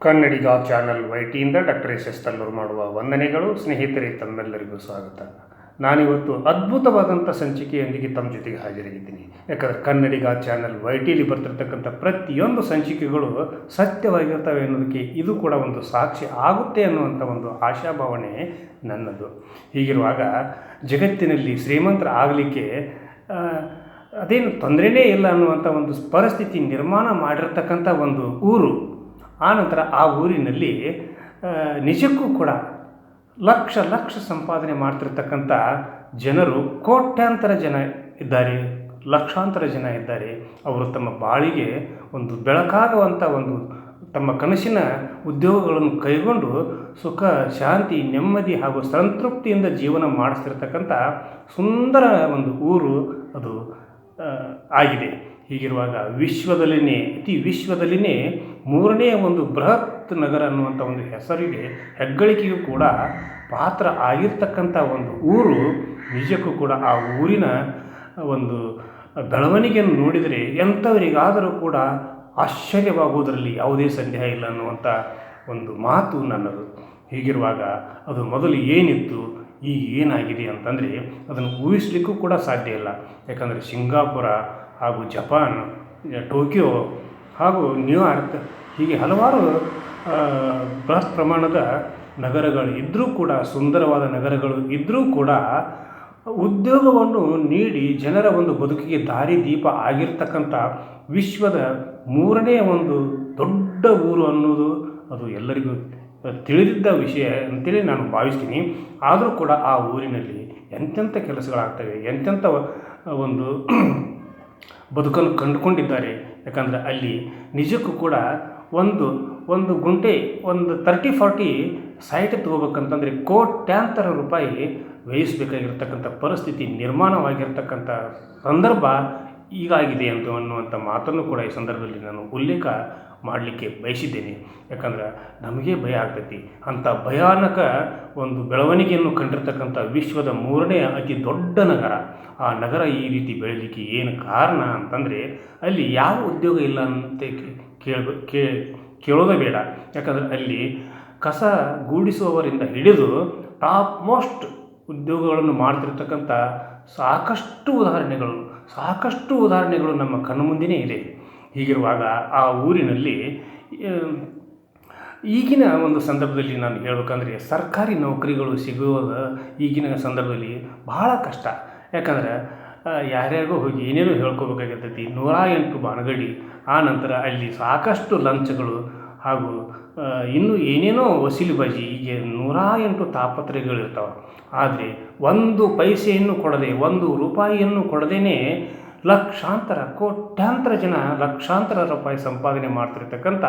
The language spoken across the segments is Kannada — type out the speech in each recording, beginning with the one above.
ಕನ್ನಡಿಗ ಚಾನಲ್ ವೈಟಿಯಿಂದ ಡಾಕ್ಟರ್ ಎಸ್ ತಲ್ಲೂರು ಮಾಡುವ ವಂದನೆಗಳು. ಸ್ನೇಹಿತರೆ, ತಮ್ಮೆಲ್ಲರಿಗೂ ಸ್ವಾಗತ. ನಾನಿವತ್ತು ಅದ್ಭುತವಾದಂಥ ಸಂಚಿಕೆಯೊಂದಿಗೆ ತಮ್ಮ ಜೊತೆಗೆ ಹಾಜರಾಗಿದ್ದೀನಿ. ಯಾಕಂದರೆ ಕನ್ನಡಿಗ ಚಾನಲ್ ವೈಟಿಲಿ ಬರ್ತಿರ್ತಕ್ಕಂಥ ಪ್ರತಿಯೊಂದು ಸಂಚಿಕೆಗಳು ಸತ್ಯವಾಗಿರ್ತವೆ ಅನ್ನೋದಕ್ಕೆ ಇದು ಕೂಡ ಒಂದು ಸಾಕ್ಷಿ ಆಗುತ್ತೆ ಅನ್ನುವಂಥ ಒಂದು ಆಶಾಭಾವನೆ ನನ್ನದು. ಹೀಗಿರುವಾಗ ಜಗತ್ತಿನಲ್ಲಿ ಶ್ರೀಮಂತರ ಆಗಲಿಕ್ಕೆ ಅದೇನು ತೊಂದರೆನೇ ಇಲ್ಲ ಅನ್ನುವಂಥ ಒಂದು ಪರಿಸ್ಥಿತಿ ನಿರ್ಮಾಣ ಮಾಡಿರ್ತಕ್ಕಂಥ ಒಂದು ಊರು. ಆನಂತರ ಆ ಊರಿನಲ್ಲಿ ನಿಜಕ್ಕೂ ಕೂಡ ಲಕ್ಷ ಸಂಪಾದನೆ ಮಾಡ್ತಿರ್ತಕ್ಕಂಥ ಜನರು ಕೋಟ್ಯಾಂತರ ಜನ ಇದ್ದಾರೆ, ಲಕ್ಷಾಂತರ ಜನ ಇದ್ದಾರೆ. ಅವರು ತಮ್ಮ ಬಾಳಿಗೆ ಒಂದು ಬೆಳಕಾಗುವಂಥ ಒಂದು ತಮ್ಮ ಕನಸಿನ ಉದ್ಯೋಗಗಳನ್ನು ಕೈಗೊಂಡು ಸುಖ, ಶಾಂತಿ, ನೆಮ್ಮದಿ ಹಾಗೂ ಸಂತೃಪ್ತಿಯಿಂದ ಜೀವನ ಮಾಡಿಸ್ತಿರ್ತಕ್ಕಂಥ ಸುಂದರ ಒಂದು ಊರು ಅದು ಆಗಿದೆ. ಹೀಗಿರುವಾಗ ವಿಶ್ವದಲ್ಲಿನೇ ಮೂರನೇ ಒಂದು ಬೃಹತ್ ನಗರ ಅನ್ನುವಂಥ ಒಂದು ಹೆಸರಿಗೆ ಹೆಗ್ಗಳಿಕೆಯೂ ಕೂಡ ಪಾತ್ರ ಆಗಿರ್ತಕ್ಕಂಥ ಒಂದು ಊರು. ನಿಜಕ್ಕೂ ಕೂಡ ಆ ಊರಿನ ಒಂದು ಬೆಳವಣಿಗೆಯನ್ನು ನೋಡಿದರೆ ಎಂಥವರಿಗಾದರೂ ಕೂಡ ಆಶ್ಚರ್ಯವಾಗುವುದರಲ್ಲಿ ಯಾವುದೇ ಸಂದೇಹ ಇಲ್ಲ ಅನ್ನುವಂಥ ಒಂದು ಮಾತು ನನ್ನದು. ಹೀಗಿರುವಾಗ ಅದು ಮೊದಲು ಏನಿತ್ತು, ಈಗ ಏನಾಗಿದೆ ಅಂತಂದರೆ ಅದನ್ನು ಊಹಿಸಲಿಕ್ಕೂ ಕೂಡ ಸಾಧ್ಯ ಇಲ್ಲ. ಯಾಕಂದರೆ ಸಿಂಗಾಪುರ ಹಾಗೂ ಜಪಾನ್, ಟೋಕಿಯೋ ಹಾಗೂ ನ್ಯೂಯಾರ್ಕ್ ಹೀಗೆ ಹಲವಾರು ಬೃಹತ್ ಪ್ರಮಾಣದ ನಗರಗಳು ಇದ್ದರೂ ಕೂಡ, ಸುಂದರವಾದ ನಗರಗಳು ಇದ್ದರೂ ಕೂಡ ಉದ್ಯೋಗವನ್ನು ನೀಡಿ ಜನರ ಒಂದು ಬದುಕಿಗೆ ದಾರಿದೀಪ ಆಗಿರ್ತಕ್ಕಂಥ ವಿಶ್ವದ ಮೂರನೇ ಒಂದು ದೊಡ್ಡ ಊರು ಅನ್ನೋದು ಅದು ಎಲ್ಲರಿಗೂ ತಿಳಿದಿದ್ದ ವಿಷಯ ಅಂತೇಳಿ ನಾನು ಭಾವಿಸ್ತೀನಿ. ಆದರೂ ಕೂಡ ಆ ಊರಿನಲ್ಲಿ ಎಂತೆಂಥ ಕೆಲಸಗಳಾಗ್ತವೆ, ಎಂತೆಂಥ ಒಂದು ಬದುಕನ್ನು ಕಂಡುಕೊಂಡಿದ್ದಾರೆ. ಯಾಕಂದರೆ ಅಲ್ಲಿ ನಿಜಕ್ಕೂ ಕೂಡ ಒಂದು ಗುಂಟೆ ಒಂದು 30-40 ಸೈಟ್ ತೊಗೋಬೇಕಂತಂದರೆ ಕೋಟ್ಯಾಂತರ ರೂಪಾಯಿ ವ್ಯಯಿಸಬೇಕಾಗಿರ್ತಕ್ಕಂಥ ಪರಿಸ್ಥಿತಿ ನಿರ್ಮಾಣವಾಗಿರ್ತಕ್ಕಂಥ ಸಂದರ್ಭ ಈಗಾಗಿದೆ ಅನ್ನುವಂಥ ಮಾತನ್ನು ಕೂಡ ಈ ಸಂದರ್ಭದಲ್ಲಿ ನಾನು ಉಲ್ಲೇಖ ಮಾಡಲಿಕ್ಕೆ ಬಯಸಿದ್ದೇನೆ. ಯಾಕಂದ್ರೆ ನಮಗೆ ಭಯ ಆಗ್ತೈತಿ. ಅಂಥ ಭಯಾನಕ ಒಂದು ಬೆಳವಣಿಗೆಯನ್ನು ಕಂಡಿರ್ತಕ್ಕಂಥ ವಿಶ್ವದ ಮೂರನೇ ಅತಿ ದೊಡ್ಡ ನಗರ. ಆ ನಗರ ಈ ರೀತಿ ಬೆಳೀಲಿಕ್ಕೆ ಏನು ಕಾರಣ ಅಂತಂದರೆ ಅಲ್ಲಿ ಯಾವ ಉದ್ಯೋಗ ಇಲ್ಲ ಅಂತ ಕೇಳೋದೇ ಬೇಡ. ಯಾಕಂದರೆ ಅಲ್ಲಿ ಕಸ ಗೂಡಿಸುವವರಿಂದ ಹಿಡಿದು ಟಾಪ್ ಮೋಸ್ಟ್ ಉದ್ಯೋಗಗಳನ್ನು ಮಾಡ್ತಿರ್ತಕ್ಕಂಥ ಸಾಕಷ್ಟು ಉದಾಹರಣೆಗಳು ನಮ್ಮ ಕಣ್ಣು ಮುಂದೆಯೇ ಇದೆ. ಹೀಗಿರುವಾಗ ಆ ಊರಿನಲ್ಲಿ ಈಗಿನ ಒಂದು ಸಂದರ್ಭದಲ್ಲಿ ನಾನು ಹೇಳ್ಬೇಕಂದ್ರೆ ಸರ್ಕಾರಿ ನೌಕರಿಗಳು ಸಿಗುವುದು ಈಗಿನ ಸಂದರ್ಭದಲ್ಲಿ ಬಹಳ ಕಷ್ಟ. ಯಾಕಂದ್ರೆ ಯಾರ್ಯಾರಿಗೂ ಹೋಗಿ ಏನೇನೋ ಹೇಳ್ಕೊಬೇಕಾಗಿರ್ತೈತಿ, 108 ಬಾನಗಡಿ. ಆ ನಂತರ ಅಲ್ಲಿ ಸಾಕಷ್ಟು ಲಂಚಗಳು ಹಾಗೂ ಇನ್ನೂ ಏನೇನೋ ವಸೂಲಿಬಾಜಿ, ಹೀಗೆ 108 ತಾಪತ್ರಯಗಳಿರ್ತಾವೆ. ಆದರೆ 1 ಪೈಸೆಯನ್ನು ಕೊಡದೆ, 1 ರೂಪಾಯಿಯನ್ನು ಕೊಡದೇ ಲಕ್ಷಾಂತರ ಕೋಟ್ಯಾಂತರ ಜನ ಲಕ್ಷಾಂತರ ರೂಪಾಯಿ ಸಂಪಾದನೆ ಮಾಡ್ತಿರ್ತಕ್ಕಂಥ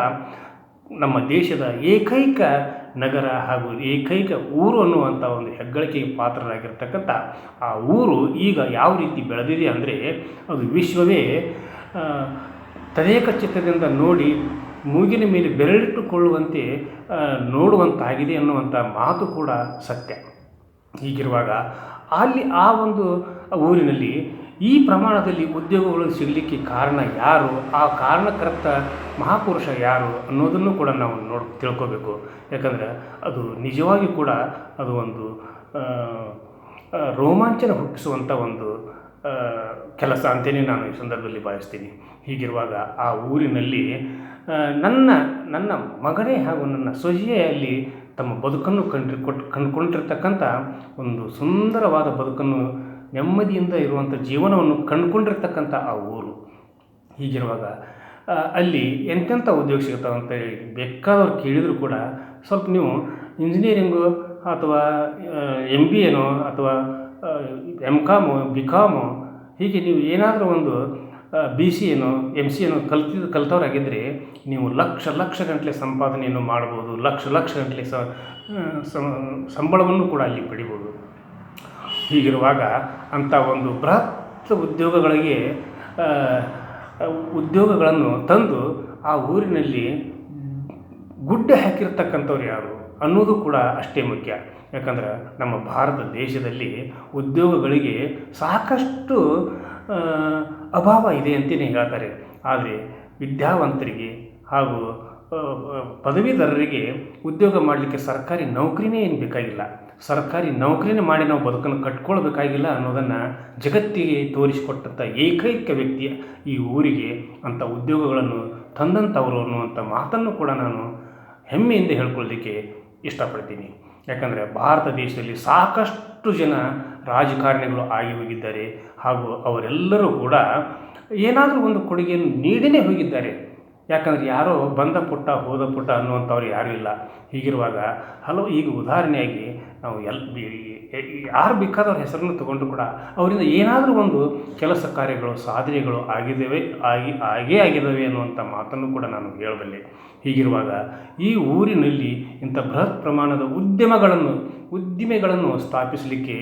ನಮ್ಮ ದೇಶದ ಏಕೈಕ ನಗರ ಹಾಗೂ ಏಕೈಕ ಊರು ಅನ್ನುವಂಥ ಒಂದು ಹೆಗ್ಗಳಿಕೆಗೆ ಪಾತ್ರರಾಗಿರ್ತಕ್ಕಂಥ ಆ ಊರು ಈಗ ಯಾವ ರೀತಿ ಬೆಳೆದಿದೆ ಅಂದರೆ ಅದು ವಿಶ್ವವೇ ತದೇಕ ಚಿತ್ತದಿಂದ ನೋಡಿ ಮೂಗಿನ ಮೇಲೆ ಬೆರಳಿಟ್ಟುಕೊಳ್ಳುವಂತೆ ನೋಡುವಂತಾಗಿದೆ ಅನ್ನುವಂಥ ಮಾತು ಕೂಡ ಸತ್ಯ. ಹೀಗಿರುವಾಗ ಅಲ್ಲಿ ಆ ಒಂದು ಊರಿನಲ್ಲಿ ಈ ಪ್ರಮಾಣದಲ್ಲಿ ಉದ್ಯೋಗಗಳು ಸಿಗಲಿಕ್ಕೆ ಕಾರಣ ಯಾರು, ಆ ಕಾರಣಕರ್ತ ಮಹಾಪುರುಷ ಯಾರು ಅನ್ನೋದನ್ನು ಕೂಡ ನಾವು ತಿಳ್ಕೋಬೇಕು. ಯಾಕಂದರೆ ಅದು ನಿಜವಾಗಿ ಕೂಡ ಅದು ಒಂದು ರೋಮಾಂಚನ ಹುಟ್ಟಿಸುವಂಥ ಒಂದು ಕೆಲಸ ಅಂತಲೇ ನಾನು ಈ ಸಂದರ್ಭದಲ್ಲಿ ಭಾವಿಸ್ತೀನಿ. ಹೀಗಿರುವಾಗ ಆ ಊರಿನಲ್ಲಿ ನನ್ನ ಮಗನೇ ಹಾಗೂ ನನ್ನ ಸೊಸೆಯಲ್ಲಿ ತಮ್ಮ ಬದುಕನ್ನು ಕಂಡುಕೊಂಡಿರ್ತಕ್ಕಂಥ ಒಂದು ಸುಂದರವಾದ ಬದುಕನ್ನು, ನೆಮ್ಮದಿಯಿಂದ ಇರುವಂಥ ಜೀವನವನ್ನು ಕಂಡುಕೊಂಡಿರ್ತಕ್ಕಂಥ ಆ ಊರು. ಹೀಗಿರುವಾಗ ಅಲ್ಲಿ ಎಂತೆಂಥ ಉದ್ಯೋಗ ಸಿಗ್ತಾವೆ ಅಂತ ಬೇಕಾದವ್ರು ಕೇಳಿದರೂ ಕೂಡ ಸ್ವಲ್ಪ ನೀವು ಇಂಜಿನಿಯರಿಂಗು ಅಥವಾ MBA ಅಥವಾ MCOM, BCOM ಹೀಗೆ ನೀವು ಏನಾದರೂ ಒಂದು BCA MCA ಕಲ್ತವರಾಗಿದ್ದರೆ ನೀವು ಲಕ್ಷ ಗಂಟಲೆ ಸಂಪಾದನೆಯನ್ನು ಮಾಡ್ಬೋದು, ಲಕ್ಷ ಗಂಟಲೆ ಸಂಬಳವನ್ನು ಕೂಡ ಅಲ್ಲಿ ಪಡಿಬೋದು. ಹೀಗಿರುವಾಗ ಅಂಥ ಒಂದು ಬೃಹತ್ ಉದ್ಯೋಗಗಳನ್ನು ತಂದು ಆ ಊರಿನಲ್ಲಿ ಗುಡ್ಡೆ ಹಾಕಿರ್ತಕ್ಕಂಥವ್ರು ಯಾರು ಅನ್ನೋದು ಕೂಡ ಅಷ್ಟೇ ಮುಖ್ಯ. ಯಾಕಂದ್ರೆ ನಮ್ಮ ಭಾರತ ದೇಶದಲ್ಲಿ ಉದ್ಯೋಗಗಳಿಗೆ ಸಾಕಷ್ಟು ಅಭಾವ ಇದೆ ಅಂತಲೇ ಹೇಳ್ತಾರೆ. ಆದರೆ ವಿದ್ಯಾವಂತರಿಗೆ ಹಾಗೂ ಪದವೀಧರರಿಗೆ ಉದ್ಯೋಗ ಮಾಡಲಿಕ್ಕೆ ಸರ್ಕಾರಿ ನೌಕರಿನೇ ಏನು ಬೇಕಾಗಿಲ್ಲ, ಸರ್ಕಾರಿ ನೌಕರಿನೇ ಮಾಡಿ ನಾವು ಬದುಕನ್ನು ಕಟ್ಕೊಳ್ಬೇಕಾಗಿಲ್ಲ ಅನ್ನೋದನ್ನು ಜಗತ್ತಿಗೆ ತೋರಿಸಿಕೊಟ್ಟಂಥ ಏಕೈಕ ವ್ಯಕ್ತಿ ಈ ಊರಿಗೆ ಅಂಥ ಉದ್ಯೋಗಗಳನ್ನು ತಂದಂಥವರು ಅನ್ನುವಂಥ ಮಾತನ್ನು ಕೂಡ ನಾನು ಹೆಮ್ಮೆಯಿಂದ ಹೇಳ್ಕೊಳ್ಳೋದಕ್ಕೆ ಇಷ್ಟಪಡ್ತೀನಿ. ಯಾಕಂದರೆ ಭಾರತ ದೇಶದಲ್ಲಿ ಸಾಕಷ್ಟು ಜನ ರಾಜಕಾರಣಿಗಳು ಆಗಿ ಹೋಗಿದ್ದಾರೆ, ಹಾಗೂ ಅವರೆಲ್ಲರೂ ಕೂಡ ಏನಾದರೂ ಒಂದು ಕೊಡುಗೆಯನ್ನು ನೀಡಿನೇ ಹೋಗಿದ್ದಾರೆ. ಯಾಕಂದರೆ ಯಾರೋ ಬಂದ ಪುಟ್ಟ ಹೋದ ಪುಟ್ಟ ಅನ್ನುವಂಥವ್ರು ಯಾರೂ ಇಲ್ಲ. ಹೀಗಿರುವಾಗ ಈಗ ಉದಾಹರಣೆಯಾಗಿ ನಾವು ಯಾರು ಬೇಕಾದವ್ರ ಹೆಸರನ್ನು ತಗೊಂಡು ಕೂಡ ಅವರಿಂದ ಏನಾದರೂ ಒಂದು ಕೆಲಸ ಕಾರ್ಯಗಳು ಸಾಧನೆಗಳು ಆಗೇ ಆಗಿದ್ದಾವೆ ಅನ್ನುವಂಥ ಮಾತನ್ನು ಕೂಡ ನಾನು ಹೇಳಬಲ್ಲೆ. ಹೀಗಿರುವಾಗ ಈ ಊರಿನಲ್ಲಿ ಇಂಥ ಬೃಹತ್ ಪ್ರಮಾಣದ ಉದ್ದಿಮೆಗಳನ್ನು ಸ್ಥಾಪಿಸಲಿಕ್ಕೆ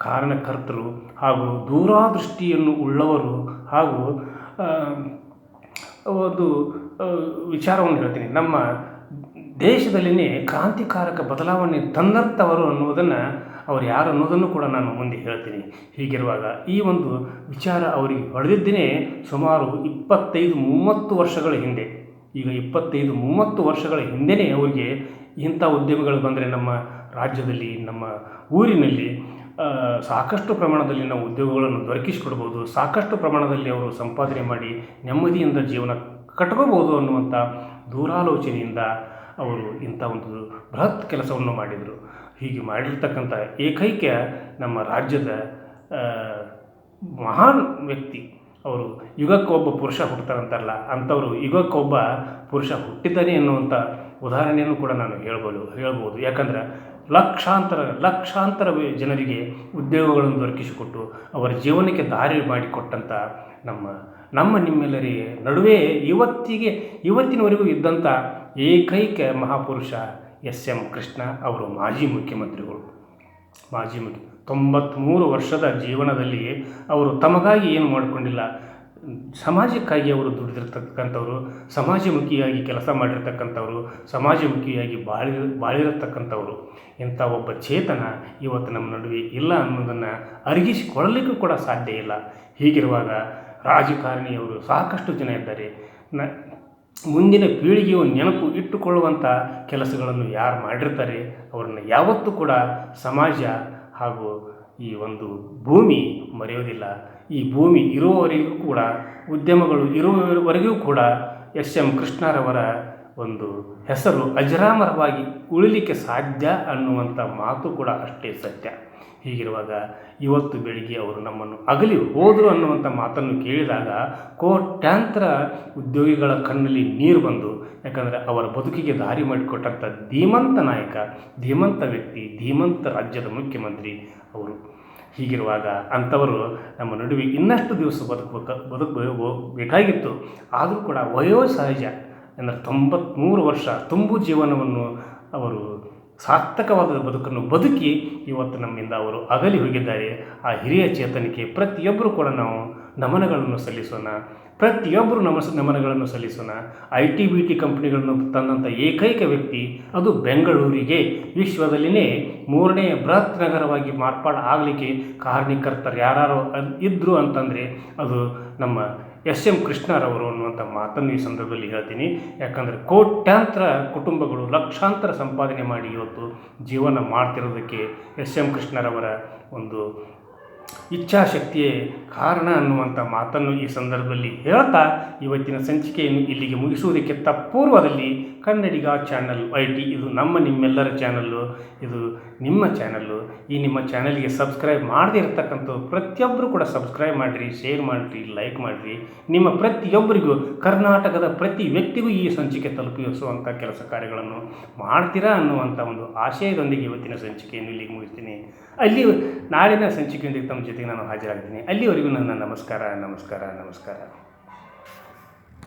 ಕಾರಣಕರ್ತರು ಹಾಗೂ ದೂರದೃಷ್ಟಿಯನ್ನು ಉಳ್ಳವರು ಹಾಗೂ ಒಂದು ವಿಚಾರವನ್ನು ಹೇಳ್ತೀನಿ, ನಮ್ಮ ದೇಶದಲ್ಲಿಯೇ ಕ್ರಾಂತಿಕಾರಕ ಬದಲಾವಣೆ ತಂದಂಥವರು ಅನ್ನೋದನ್ನು ಅವ್ರು ಯಾರು ಅನ್ನೋದನ್ನು ಕೂಡ ನಾನು ಮುಂದೆ ಹೇಳ್ತೀನಿ. ಹೀಗಿರುವಾಗ ಈ ಒಂದು ವಿಚಾರ ಅವರಿಗೆ ಹೊಡೆದಿದ್ದೇನೆ ಸುಮಾರು 25-30 ವರ್ಷಗಳ ಹಿಂದೆ. ಈಗ 25-30 ವರ್ಷಗಳ ಹಿಂದೆಯೇ ಅವರಿಗೆ ಇಂಥ ಉದ್ಯಮಗಳು ಬಂದರೆ ನಮ್ಮ ರಾಜ್ಯದಲ್ಲಿ, ನಮ್ಮ ಊರಿನಲ್ಲಿ ಸಾಕಷ್ಟು ಪ್ರಮಾಣದಲ್ಲಿ ನಾವು ಉದ್ಯೋಗಗಳನ್ನು ದೊರಕಿಸಿಕೊಡ್ಬೋದು, ಸಾಕಷ್ಟು ಪ್ರಮಾಣದಲ್ಲಿ ಅವರು ಸಂಪಾದನೆ ಮಾಡಿ ನೆಮ್ಮದಿಯಿಂದ ಜೀವನ ಕಟ್ಕೋಬೋದು ಅನ್ನುವಂಥ ದೂರಾಲೋಚನೆಯಿಂದ ಅವರು ಇಂಥ ಒಂದು ಬೃಹತ್ ಕೆಲಸವನ್ನು ಮಾಡಿದರು. ಹೀಗೆ ಮಾಡಿರ್ತಕ್ಕಂಥ ಏಕೈಕ ನಮ್ಮ ರಾಜ್ಯದ ಮಹಾನ್ ವ್ಯಕ್ತಿ ಅವರು. ಯುಗಕ್ಕೊಬ್ಬ ಪುರುಷ ಹುಟ್ಟುತ್ತಾರಂತಾರಲ್ಲ, ಅಂಥವರು ಯುಗಕ್ಕೊಬ್ಬ ಪುರುಷ ಹುಟ್ಟಿದ್ದಾನೆ ಎನ್ನುವಂಥ ಉದಾಹರಣೆಯನ್ನು ಕೂಡ ನಾನು ಹೇಳ್ಬೋದು. ಯಾಕಂದರೆ ಲಕ್ಷಾಂತರ ಜನರಿಗೆ ಉದ್ಯೋಗಗಳನ್ನು ದೊರಕಿಸಿಕೊಟ್ಟು ಅವರ ಜೀವನಕ್ಕೆ ದಾರಿ ಮಾಡಿಕೊಟ್ಟಂಥ ನಮ್ಮ ನಿಮ್ಮೆಲ್ಲರಿಗೆ ನಡುವೆ ಇವತ್ತಿನವರೆಗೂ ಇದ್ದಂಥ ಏಕೈಕ ಮಹಾಪುರುಷ ಎಸ್.ಎಂ. ಕೃಷ್ಣ ಅವರು ಮಾಜಿ ಮುಖ್ಯಮಂತ್ರಿಗಳು. 93 ವರ್ಷದ ಜೀವನದಲ್ಲಿ ಅವರು ತಮಗಾಗಿ ಏನು ಮಾಡಿಕೊಂಡಿಲ್ಲ, ಸಮಾಜಕ್ಕಾಗಿ ಅವರು ದುಡಿದಿರ್ತಕ್ಕಂಥವ್ರು, ಸಮಾಜಮುಖಿಯಾಗಿ ಕೆಲಸ ಮಾಡಿರ್ತಕ್ಕಂಥವ್ರು, ಸಮಾಜಮುಖಿಯಾಗಿ ಬಾಳಿರತಕ್ಕಂಥವ್ರು. ಇಂಥ ಒಬ್ಬ ಚೇತನ ಇವತ್ತು ನಮ್ಮ ನಡುವೆ ಇಲ್ಲ ಅನ್ನೋದನ್ನು ಅರಗಿಸಿಕೊಳ್ಳಲಿಕ್ಕೂ ಕೂಡ ಸಾಧ್ಯ ಇಲ್ಲ. ಹೀಗಿರುವಾಗ ರಾಜಕಾರಣಿಯವರು ಸಾಕಷ್ಟು ಜನ ಇದ್ದಾರೆ. ಮುಂದಿನ ಪೀಳಿಗೆಯು ನೆನಪು ಇಟ್ಟುಕೊಳ್ಳುವಂಥ ಕೆಲಸಗಳನ್ನು ಯಾರು ಮಾಡಿರ್ತಾರೆ ಅವರನ್ನು ಯಾವತ್ತೂ ಕೂಡ ಸಮಾಜ ಹಾಗೂ ಈ ಒಂದು ಭೂಮಿ ಮರೆಯೋದಿಲ್ಲ. ಈ ಭೂಮಿ ಇರುವವರೆಗೂ ಕೂಡ, ಉದ್ಯಮಗಳು ಇರುವವರೆಗೂ ಕೂಡ ಎಸ್.ಎಂ. ಕೃಷ್ಣರವರ ಒಂದು ಹೆಸರು ಅಜರಾಮರವಾಗಿ ಉಳಿಲಿಕ್ಕೆ ಸಾಧ್ಯ ಅನ್ನುವಂಥ ಮಾತು ಕೂಡ ಅಷ್ಟೇ ಸತ್ಯ. ಹೀಗಿರುವಾಗ ಇವತ್ತು ಬೆಳಿಗ್ಗೆ ಅವರು ನಮ್ಮನ್ನು ಅಗಲಿ ಹೋದರು ಅನ್ನುವಂಥ ಮಾತನ್ನು ಕೇಳಿದಾಗ ಕೋಟ್ಯಾಂತರ ಉದ್ಯೋಗಿಗಳ ಕಣ್ಣಲ್ಲಿ ನೀರು ಬಂದು, ಯಾಕಂದರೆ ಅವರ ಬದುಕಿಗೆ ದಾರಿ ಮಾಡಿಕೊಟ್ಟಂಥ ಧೀಮಂತ ನಾಯಕ, ಧೀಮಂತ ವ್ಯಕ್ತಿ, ಧೀಮಂತ ರಾಜ್ಯದ ಮುಖ್ಯಮಂತ್ರಿ ಅವರು. ಹೀಗಿರುವಾಗ ಅಂಥವರು ನಮ್ಮ ನಡುವೆ ಇನ್ನಷ್ಟು ದಿವಸ ಬೇಕಾಗಿತ್ತು. ಆದರೂ ಕೂಡ ವಯೋಸಹಜ ಅಂದರೆ 93 ವರ್ಷ ತುಂಬು ಜೀವನವನ್ನು ಅವರು ಸಾರ್ಥಕವಾದ ಬದುಕನ್ನು ಬದುಕಿ ಇವತ್ತು ನಮ್ಮಿಂದ ಅವರು ಅಗಲಿ ಹೋಗಿದ್ದಾರೆ. ಆ ಹಿರಿಯ ಚೇತನಕ್ಕೆ ಪ್ರತಿಯೊಬ್ಬರು ಕೂಡ ನಾವು ನಮನಗಳನ್ನು ಸಲ್ಲಿಸೋಣ. IT-BT ಕಂಪ್ನಿಗಳನ್ನು ತಂದಂಥ ಏಕೈಕ ವ್ಯಕ್ತಿ ಅದು ಬೆಂಗಳೂರಿಗೆ ವಿಶ್ವದಲ್ಲಿಯೇ 3ನೇ ಬೃಹತ್ ನಗರವಾಗಿ ಮಾರ್ಪಾಡು ಆಗಲಿಕ್ಕೆ ಕಾರಣಕರ್ತರು ಯಾರು ಇದ್ದರು ಅಂತಂದರೆ ಅದು ನಮ್ಮ ಎಸ್.ಎಂ. ಕೃಷ್ಣರವರು ಅನ್ನುವಂಥ ಮಾತನ್ನು ಈ ಸಂದರ್ಭದಲ್ಲಿ ಹೇಳ್ತೀನಿ. ಯಾಕಂದರೆ ಕೋಟ್ಯಾಂತರ ಕುಟುಂಬಗಳು ಲಕ್ಷಾಂತರ ಸಂಪಾದನೆ ಮಾಡಿ ಇವತ್ತು ಜೀವನ ಮಾಡ್ತಿರೋದಕ್ಕೆ ಎಸ್.ಎಂ. ಕೃಷ್ಣರವರ ಒಂದು ಇಚ್ಛಾಶಕ್ತಿಯೇ ಕಾರಣ ಅನ್ನುವಂಥ ಮಾತನ್ನು ಈ ಸಂದರ್ಭದಲ್ಲಿ ಹೇಳ್ತಾ ಇವತ್ತಿನ ಸಂಚಿಕೆಯನ್ನು ಇಲ್ಲಿಗೆ ಮುಗಿಸುವುದಕ್ಕೆ ಪೂರ್ವದಲ್ಲಿ ಕನ್ನಡಿಗ ಚಾನಲ್ IT ಇದು ನಿಮ್ಮೆಲ್ಲರ ಚಾನಲ್ಲು, ಇದು ನಿಮ್ಮ ಚಾನಲ್ಲು. ಈ ನಿಮ್ಮ ಚಾನಲ್ಗೆ ಸಬ್ಸ್ಕ್ರೈಬ್ ಮಾಡದೇ ಇರತಕ್ಕಂಥ ಪ್ರತಿಯೊಬ್ಬರು ಕೂಡ ಸಬ್ಸ್ಕ್ರೈಬ್ ಮಾಡಿರಿ, ಶೇರ್ ಮಾಡಿರಿ, ಲೈಕ್ ಮಾಡಿರಿ. ನಿಮ್ಮ ಪ್ರತಿಯೊಬ್ಬರಿಗೂ, ಕರ್ನಾಟಕದ ಪ್ರತಿ ವ್ಯಕ್ತಿಗೂ ಈ ಸಂಚಿಕೆ ತಲುಪಿಸುವಂಥ ಕೆಲಸ ಕಾರ್ಯಗಳನ್ನು ಮಾಡ್ತೀರಾ ಅನ್ನುವಂಥ ಒಂದು ಆಶಯದೊಂದಿಗೆ ಇವತ್ತಿನ ಸಂಚಿಕೆಯನ್ನು ಇಲ್ಲಿಗೆ ಮುಗಿಸ್ತೀನಿ. ನಾಳಿನ ಸಂಚಿಕೆಯೊಂದಿಗೆ ತಮ್ಮ ಜೊತೆಗೆ ನಾನು ಹಾಜರಾಗ್ತೀನಿ. ಅಲ್ಲಿವರೆಗೂ ನನ್ನ ನಮಸ್ಕಾರ.